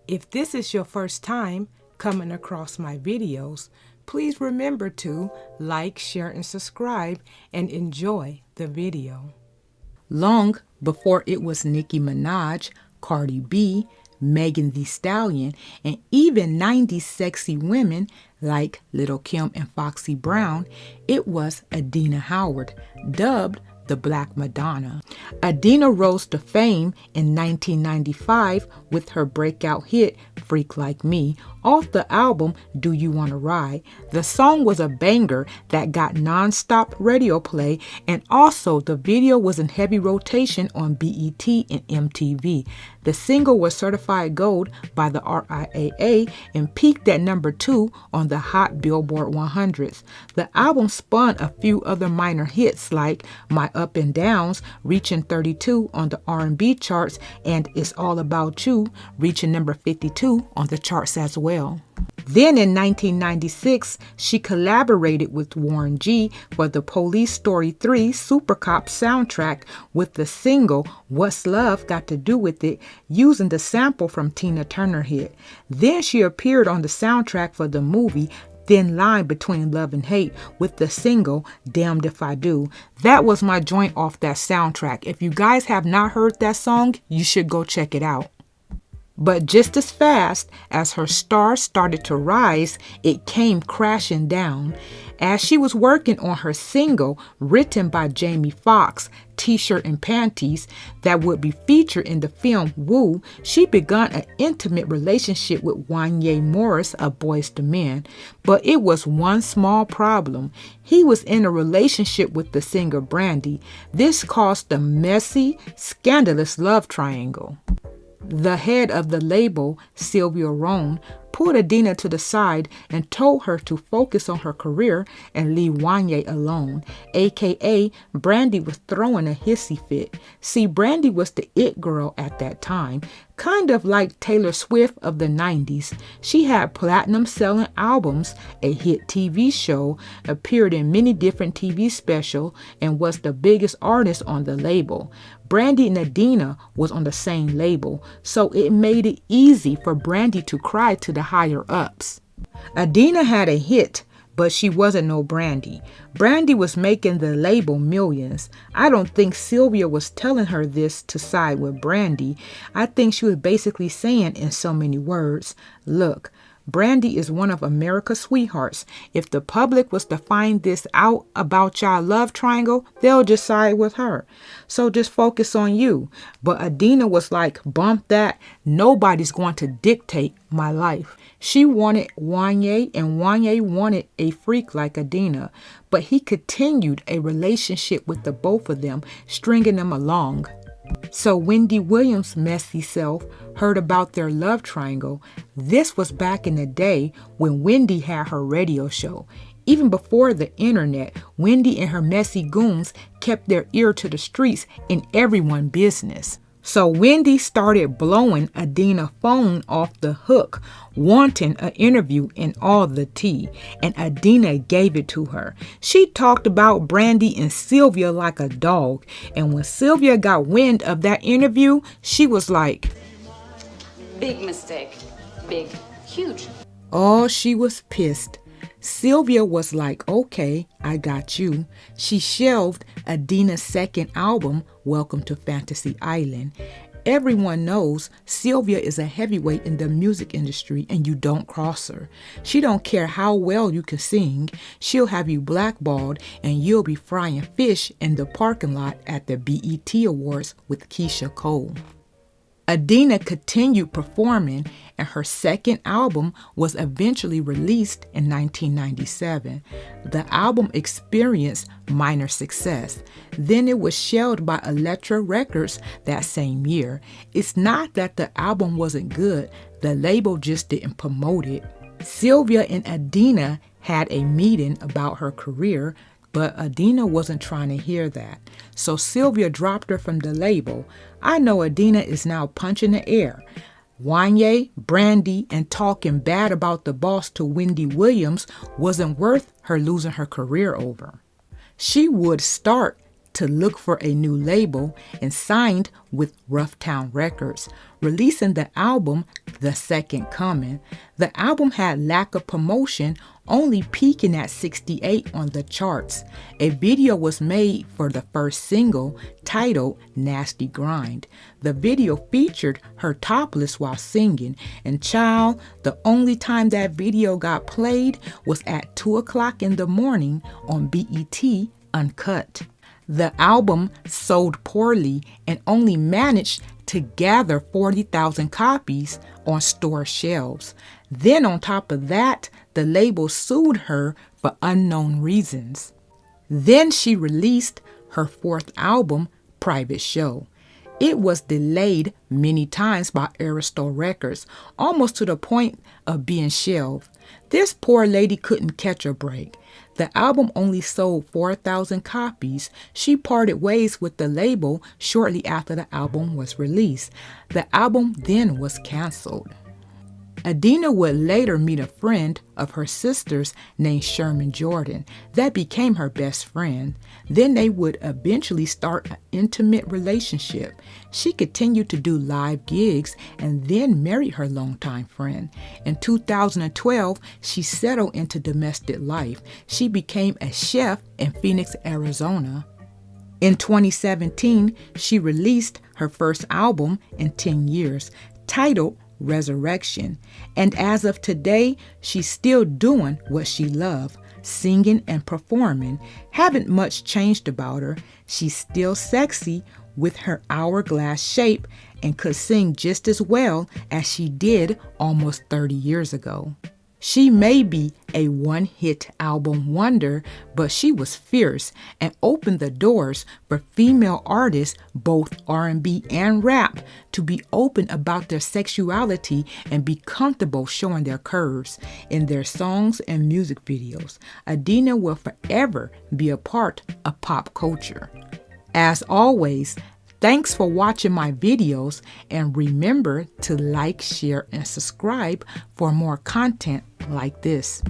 If this is your first time coming across my videos, please remember to like, share, and subscribe and enjoy the video. Long before it was Nicki Minaj, Cardi B, Megan Thee Stallion, and even 90s sexy women like Lil' Kim and Foxy Brown, it was Adina Howard, dubbed the Black Madonna. Adina rose to fame in 1995 with her breakout hit, Freak Like Me, off the album Do You Wanna Ride. The song was a banger that got non-stop radio play, and also the video was in heavy rotation on BET and MTV. The single was certified gold by the RIAA and peaked at number 2 on the Hot Billboard 100s. The album spun a few other minor hits like My Up and Downs, reaching 32 on the R&B charts, and It's All About You, reaching number 52 on the charts as well. Then in 1996, she collaborated with Warren G for the Police Story 3 Super Cop soundtrack with the single What's Love Got to Do With It, using the sample from Tina Turner hit. Then she appeared on the soundtrack for the movie Thin Line Between Love and Hate with the single Damned If I Do. That was my joint off that soundtrack. If you guys have not heard that song, you should go check it out. But just as fast as her star started to rise, it came crashing down. As she was working on her single, written by Jamie Foxx, T-shirt and Panties, that would be featured in the film Woo, she began an intimate relationship with Wanya Morris of Boyz II Men. But it was one small problem. He was in a relationship with the singer Brandy. This caused a messy, scandalous love triangle. The head of the label, Sylvia Rohn, pulled Adina to the side and told her to focus on her career and leave Wanya alone, aka Brandy was throwing a hissy fit. See, Brandy was the it girl at that time, kind of like Taylor Swift of the 90s. She had platinum selling albums, a hit TV show, appeared in many different TV specials, and was the biggest artist on the label. Brandy and Adina was on the same label, so it made it easy for Brandy to cry to the higher ups. Adina had a hit, but she wasn't no Brandy. Brandy was making the label millions. I don't think Sylvia was telling her this to side with Brandy. I think she was basically saying in so many words, look, Brandy is one of America's sweethearts. If the public was to find this out about y'all love triangle, they'll just side with her. So just focus on you. But Adina was like, bump that. Nobody's going to dictate my life. She wanted Wanya, and Wanya wanted a freak like Adina. But he continued a relationship with the both of them, stringing them along. So Wendy Williams' messy self heard about their love triangle. This was back in the day when Wendy had her radio show. Even before the internet, Wendy and her messy goons kept their ear to the streets in everyone's business. So Wendy started blowing Adina's phone off the hook, wanting an interview and all the tea, and Adina gave it to her. She talked about Brandy and Sylvia like a dog, and when Sylvia got wind of that interview, she was like, big mistake. Big. Huge. oh, she was pissed. Sylvia was like, okay, I got you. She shelved Adina's second album, Welcome to Fantasy Island. Everyone knows Sylvia is a heavyweight in the music industry, and you don't cross her. She don't care how well you can sing. She'll have you blackballed, and you'll be frying fish in the parking lot at the BET Awards with Keisha Cole. Adina continued performing, and her second album was eventually released in 1997. The album experienced minor success. Then it was shelved by Elektra Records that same year. It's not that the album wasn't good, the label just didn't promote it. Sylvia and Adina had a meeting about her career, but Adina wasn't trying to hear that. So Sylvia dropped her from the label. I know Adina is now punching the air. Wanya, Brandy, and talking bad about the boss to Wendy Williams wasn't worth her losing her career over. She would start to look for a new label and signed with Roughtown Records, releasing the album The Second Coming. The album had lack of promotion, only peaking at 68 on the charts. A video was made for the first single, titled Nasty Grind. The video featured her topless while singing, and child, the only time that video got played was at 2 o'clock in the morning on BET Uncut. The album sold poorly and only managed to gather 40,000 copies on store shelves. Then on top of that, the label sued her for unknown reasons. Then she released her fourth album, Private Show. It was delayed many times by Aristo Records, almost to the point of being shelved. This poor lady couldn't catch a break. The album only sold 4,000 copies. She parted ways with the label shortly after the album was released. The album then was canceled. Adina would later meet a friend of her sister's named Sherman Jordan that became her best friend. Then they would eventually start an intimate relationship. She continued to do live gigs and then married her longtime friend. In 2012, she settled into domestic life. She became a chef in Phoenix, Arizona. In 2017, she released her first album in 10 years, titled Resurrection. And as of today, she's still doing what she loved, singing and performing. Haven't much changed about her. She's still sexy with her hourglass shape and could sing just as well as she did almost 30 years ago. She may be a one-hit album wonder, but she was fierce and opened the doors for female artists, both R&B and rap, to be open about their sexuality and be comfortable showing their curves in their songs and music videos. Adina will forever be a part of pop culture. As always, thanks for watching my videos, and remember to like, share, and subscribe for more content like this.